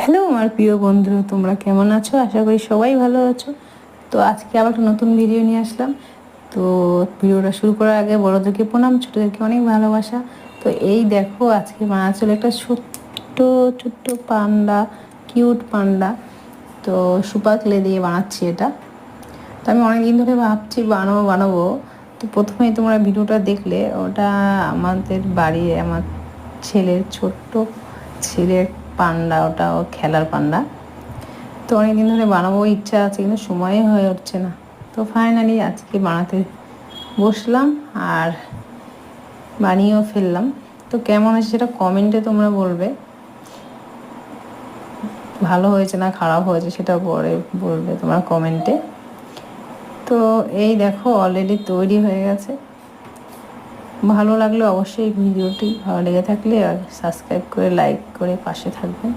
Hello আমার প্রিয় বন্ধু, তোমরা কেমন আছো? আশা করি সবাই ভালো আছো। তো আজকে আবার একটা নতুন ভিডিও নিয়ে আসলাম। তো ভিডিওটা শুরু করার আগে বড়দেরকে প্রণাম, ছোটোদেরকে অনেক ভালোবাসা। তো এই দেখো, আজকে বানাচ্ছিল একটা ছোট্ট ছোট্ট পান্ডা, কিউট পান্ডা। তো সুপার ক্লে দিয়ে বানাচ্ছি এটা। তো আমি অনেকদিন ধরে ভাবছি বানাবো। তো প্রথমেই তোমরা ভিডিওটা দেখলে, ওটা আমাদের বাড়ির আমার ছোট্ট ছেলের পান্ডা, ওটা ও খেলার পান্ডা। তো অনেকদিন ধরে বানাবো ইচ্ছা আছে, কিন্তু সময় হয়ে উঠছে না। তো ফাইনালি আজকে বানাতে বসলাম আর বানিয়েও ফেললাম। তো কেমন হয়েছে সেটা কমেন্টে তোমরা বলবে, ভালো হয়েছে না খারাপ হয়েছে সেটা পরে বলবে তোমরা কমেন্টে। তো এই দেখো, অলরেডি তৈরি হয়ে গেছে। ভালো লাগলে অবশ্যই ভিডিওটি ভালো লেগে থাকলে সাবস্ক্রাইব করে লাইক করে পাশে থাকবেন।